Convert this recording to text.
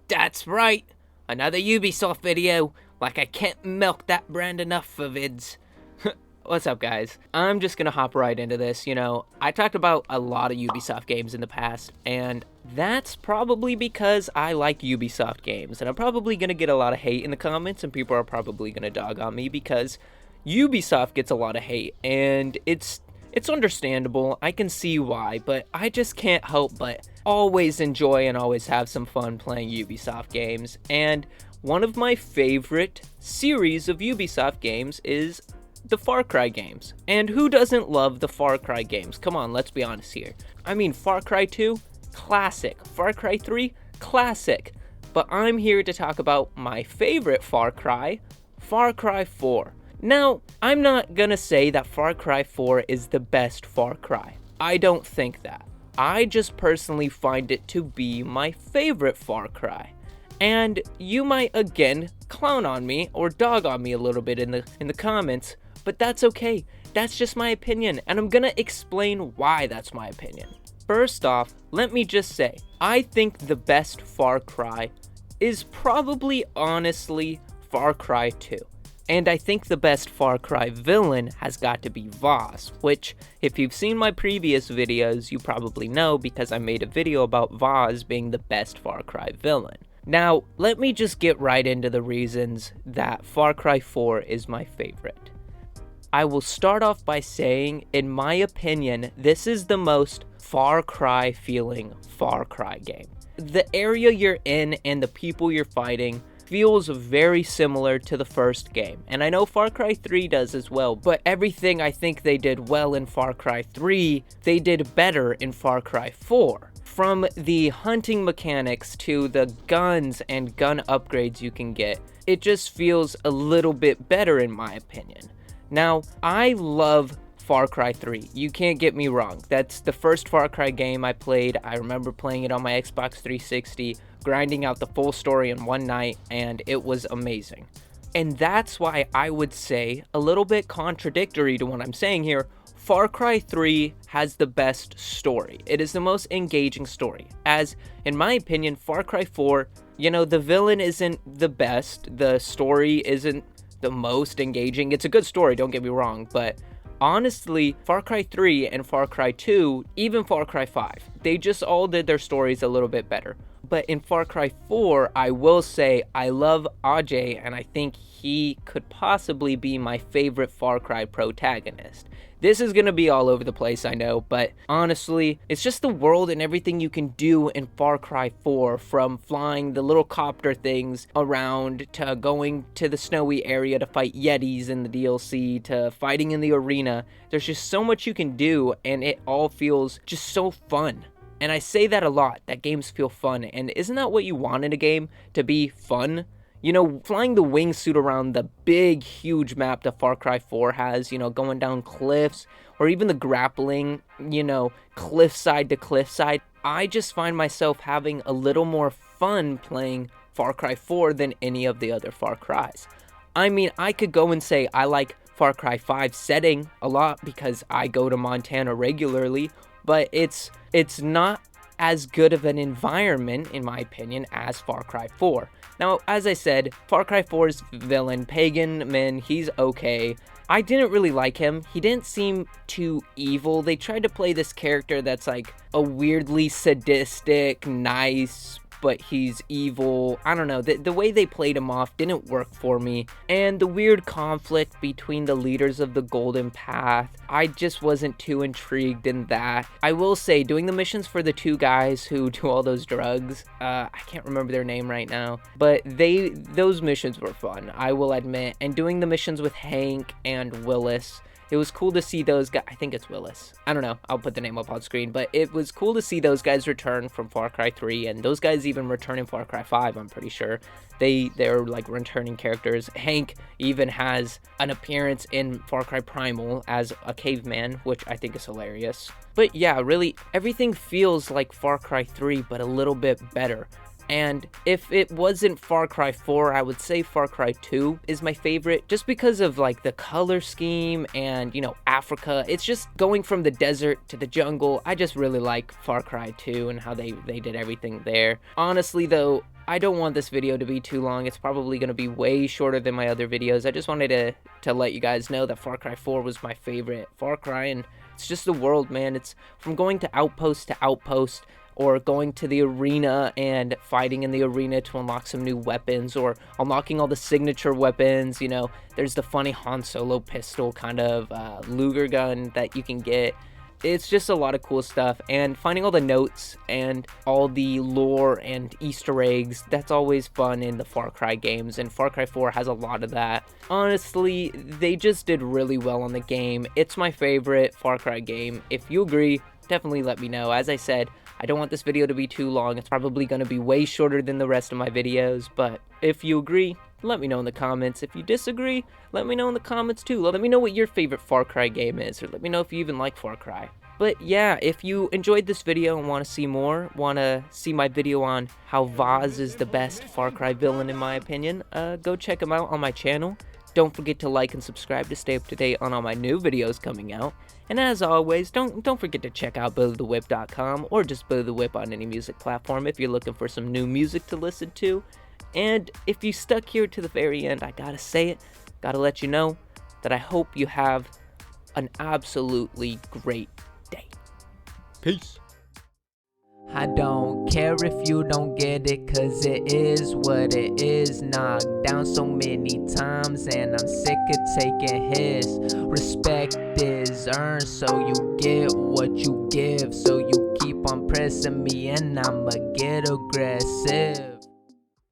That's right, another Ubisoft video, like I can't milk that brand enough for vids. What's up, guys? I'm just gonna hop right into this. I talked about a lot of Ubisoft games in the past, and that's probably because I like Ubisoft games, and I'm probably gonna get a lot of hate in the comments, and people are probably gonna dog on me because Ubisoft gets a lot of hate, and it's understandable. I can see why, but I just can't help but always enjoy and always have some fun playing Ubisoft games. And one of my favorite series of Ubisoft games is the Far Cry games. And who doesn't love the Far Cry games? Come on, let's be honest here. I mean, Far Cry 2, classic. Far Cry 3, classic. But I'm here to talk about my favorite Far Cry 4. Now, I'm not gonna say that Far Cry 4 is the best Far Cry. I don't think that. I just personally find it to be my favorite Far Cry. And you might again clown on me or dog on me a little bit in the comments, but that's okay. That's just my opinion, and I'm gonna explain why that's my opinion. First off, let me just say, I think the best Far Cry is probably honestly Far Cry 2. And I think the best Far Cry villain has got to be Vaas, which, if you've seen my previous videos, you probably know because I made a video about Vaas being the best Far Cry villain. Now, let me just get right into the reasons that Far Cry 4 is my favorite. I will start off by saying, in my opinion, this is the most Far Cry feeling Far Cry game. The area you're in and the people you're fighting feels very similar to the first game, and I know Far Cry 3 does as well, but everything I think they did well in Far Cry 3, they did better in Far Cry 4. From the hunting mechanics to the guns and gun upgrades you can get, it just feels a little bit better in my opinion. Now, I love Far Cry 3. You can't get me wrong. That's the first Far Cry game I played. I remember playing it on my Xbox 360, grinding out the full story in one night, and it was amazing. And that's why I would say, a little bit contradictory to what I'm saying here, Far Cry 3 has the best story. It is the most engaging story. As, in my opinion, Far Cry 4, the villain isn't the best, the story isn't the most engaging. It's a good story, don't get me wrong, but honestly, Far Cry 3 and Far Cry 2, even Far Cry 5, they just all did their stories a little bit better. But in Far Cry 4, I will say I love Ajay, and I think he could possibly be my favorite Far Cry protagonist. This is going to be all over the place, I know, but honestly, it's just the world and everything you can do in Far Cry 4, from flying the little copter things around, to going to the snowy area to fight Yetis in the DLC, to fighting in the arena. There's just so much you can do, and it all feels just so fun. And I say that a lot, that games feel fun, and isn't that what you want in a game? To be fun? Flying the wingsuit around the big, huge map that Far Cry 4 has, going down cliffs, or even the grappling, cliffside to cliffside. I just find myself having a little more fun playing Far Cry 4 than any of the other Far Cries. I mean, I could go and say I like Far Cry 5 setting a lot because I go to Montana regularly, but it's not as good of an environment, in my opinion, as Far Cry 4. Now, as I said, Far Cry 4's villain, Pagan Min, he's okay. I didn't really like him. He didn't seem too evil. They tried to play this character that's like a weirdly sadistic, nice, but he's evil. I don't know, the way they played him off didn't work for me. And the weird conflict between the leaders of the Golden Path, I just wasn't too intrigued in that. I will say, doing the missions for the two guys who do all those drugs, I can't remember their name right now, but those missions were fun, I will admit. And doing the missions with Hank and Willis, it was cool to see those guys. I think it's Willis. I don't know. I'll put the name up on screen. But it was cool to see those guys return from Far Cry 3. And those guys even return in Far Cry 5, I'm pretty sure. They're like returning characters. Hank even has an appearance in Far Cry Primal as a caveman, which I think is hilarious. But yeah, really, everything feels like Far Cry 3, but a little bit better. And if it wasn't Far Cry 4, I would say Far Cry 2 is my favorite, just because of like the color scheme and, Africa. It's just going from the desert to the jungle. I just really like Far Cry 2 and how they did everything there. Honestly though, I don't want this video to be too long. It's probably going to be way shorter than my other videos. I just wanted to let you guys know that Far Cry 4 was my favorite Far Cry, and it's just the world, man. It's from going to outpost, or going to the arena and fighting in the arena to unlock some new weapons, or unlocking all the signature weapons. You know, there's the funny Han Solo pistol kind of Luger gun that you can get. It's just a lot of cool stuff, and finding all the notes and all the lore and Easter eggs, that's always fun in the Far Cry games, and Far Cry 4 has a lot of that. Honestly, they just did really well on the game. It's my favorite Far Cry game. If you agree, definitely let me know. As I said, I don't want this video to be too long. It's probably going to be way shorter than the rest of my videos, but if you agree, let me know in the comments. If you disagree, let me know in the comments too. Let me know what your favorite Far Cry game is, or let me know if you even like Far Cry. But yeah, if you enjoyed this video and want to see more, want to see my video on how Vaas is the best Far Cry villain in my opinion, go check him out on my channel. Don't forget to like and subscribe to stay up to date on all my new videos coming out. And as always, don't forget to check out BillyTheWhip.com, or just Billy the Whip on any music platform if you're looking for some new music to listen to. And if you stuck here to the very end, I gotta say it, gotta let you know that I hope you have an absolutely great day. Peace. I don't care if you don't get it, cause it is what it is. Knocked down so many times and I'm sick of taking hits. Respect is earned, so you get what you give. So you keep on pressing me and I'ma get aggressive.